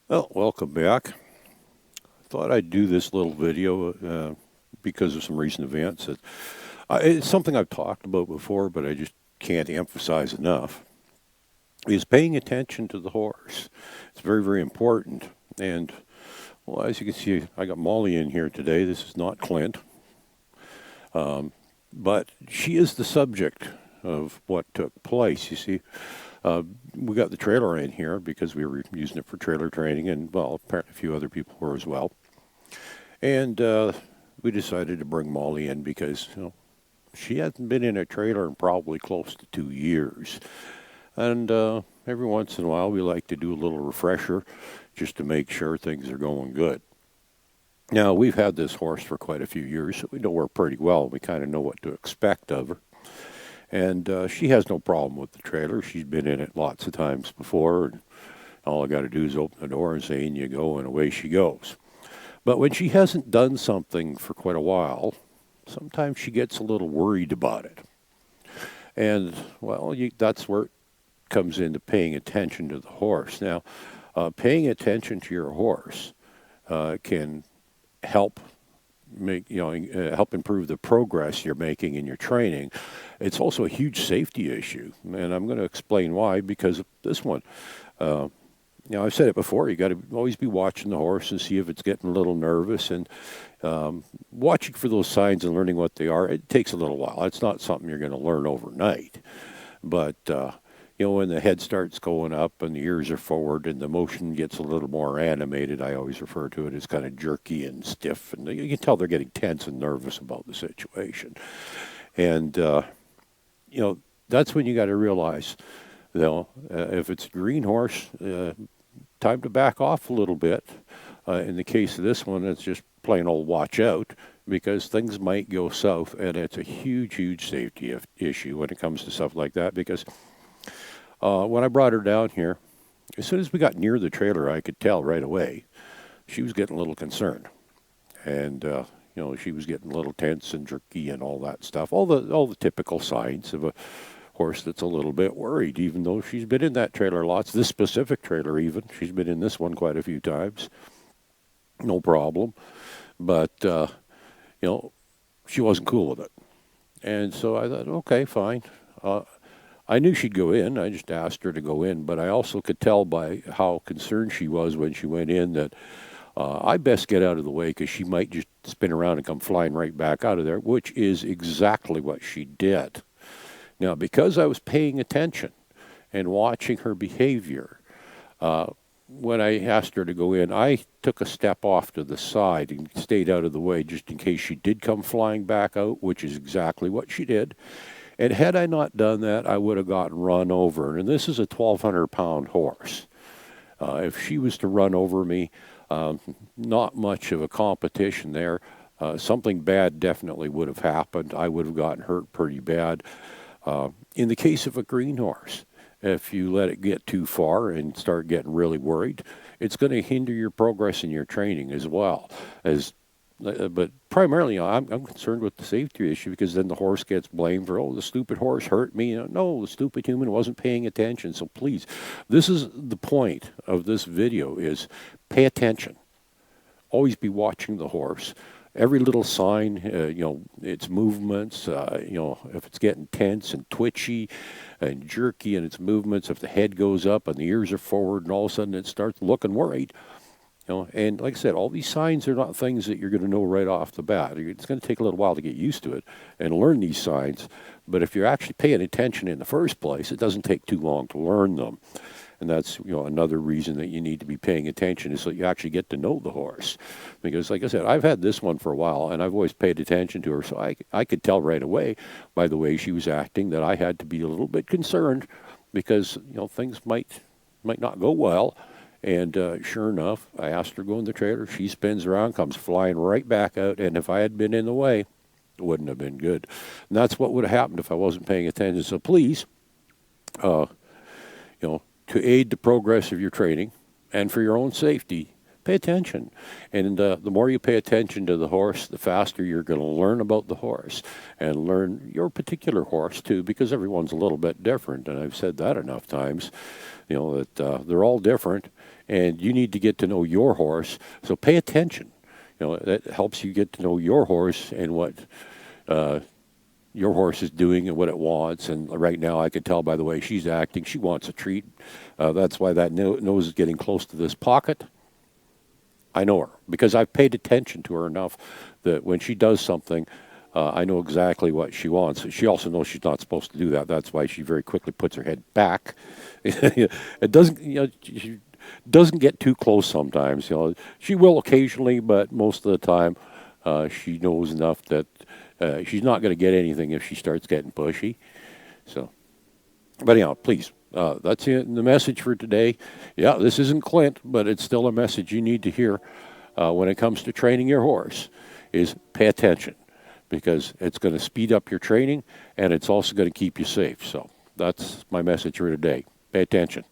Well, welcome back. Thought I'd do this little video because of some recent events. It's something I've talked about before, but I just can't emphasize enough. Is paying attention to the horse. It's very, very important. And well, as you can see, I got Molly in here today. This is not Clint, but she is the subject of what took place. You see, we got the trailer in here because we were using it for trailer training, and well, apparently a few other people were as well. And we decided to bring Molly in because she hasn't been in a trailer in probably close to 2 years. And every once in a while, we like to do a little refresher just to make sure things are going good. Now, we've had this horse for quite a few years, so we know her pretty well. We kind of know what to expect of her. And she has no problem with the trailer. She's been in it lots of times before. And all I got to do is open the door and say, in you go, and away she goes. But when she hasn't done something for quite a while, sometimes she gets a little worried about it. And, well, that's where it comes into paying attention to the horse. Now, paying attention to your horse can help help improve the progress you're making in your training. It's also a huge safety issue, and I'm going to explain why because of this one. I've said it before. You got to always be watching the horse and see if it's getting a little nervous, and watching for those signs and learning what they are. It takes a little while. It's not something you're going to learn overnight, but when the head starts going up and the ears are forward and the motion gets a little more animated, I always refer to it as kind of jerky and stiff, and you can tell they're getting tense and nervous about the situation. And that's when you got to realize, if it's a green horse, time to back off a little bit. In the case of this one, it's just plain old watch out because things might go south, and it's a huge, huge safety issue when it comes to stuff like that. Because when I brought her down here, as soon as we got near the trailer, I could tell right away she was getting a little concerned, and she was getting a little tense and jerky and all that stuff. All the typical signs of a horse that's a little bit worried, even though she's been in that trailer lots. This specific trailer, even she's been in this one quite a few times, no problem. But she wasn't cool with it, and so I thought, okay, fine. I knew she'd go in. I just asked her to go in, but I also could tell by how concerned she was when she went in that I best get out of the way because she might just spin around and come flying right back out of there, which is exactly what she did. Now, because I was paying attention and watching her behavior, when I asked her to go in, I took a step off to the side and stayed out of the way just in case she did come flying back out, which is exactly what she did. And had I not done that, I would have gotten run over. And this is a 1,200-pound horse. If she was to run over me, not much of a competition there. Something bad definitely would have happened. I would have gotten hurt pretty bad. In the case of a green horse, if you let it get too far and start getting really worried, it's going to hinder your progress in your training as well. But primarily, I'm concerned with the safety issue because then the horse gets blamed for, the stupid horse hurt me. No, the stupid human wasn't paying attention. So please, this is the point of this video is pay attention. Always be watching the horse. Every little sign, its movements, if it's getting tense and twitchy and jerky in its movements, if the head goes up and the ears are forward and all of a sudden it starts looking worried, and like I said, all these signs are not things that you're going to know right off the bat. It's going to take a little while to get used to it and learn these signs. But if you're actually paying attention in the first place, it doesn't take too long to learn them. And that's another reason that you need to be paying attention is so you actually get to know the horse. Because like I said, I've had this one for a while, and I've always paid attention to her. So I could tell right away by the way she was acting that I had to be a little bit concerned because things might not go well. And sure enough, I asked her to go in the trailer. She spins around, comes flying right back out. And if I had been in the way, it wouldn't have been good. And that's what would have happened if I wasn't paying attention. So please, to aid the progress of your training and for your own safety, pay attention. And the more you pay attention to the horse, the faster you're going to learn about the horse and learn your particular horse too, because everyone's a little bit different. And I've said that enough times, that they're all different. and you need to get to know your horse. So pay attention. That helps you get to know your horse and what your horse is doing and what it wants. And right now, I can tell by the way she's acting, she wants a treat. That's why that nose is getting close to this pocket. I know her because I've paid attention to her enough that when she does something, I know exactly what she wants. She also knows she's not supposed to do that. That's why she very quickly puts her head back. It doesn't, she doesn't get too close sometimes. She will occasionally, but most of the time, she knows enough that she's not going to get anything if she starts getting pushy. So, but anyhow, please. That's the message for today. Yeah, this isn't Clint, but it's still a message you need to hear when it comes to training your horse is pay attention because it's going to speed up your training and it's also going to keep you safe. So that's my message for today. Pay attention.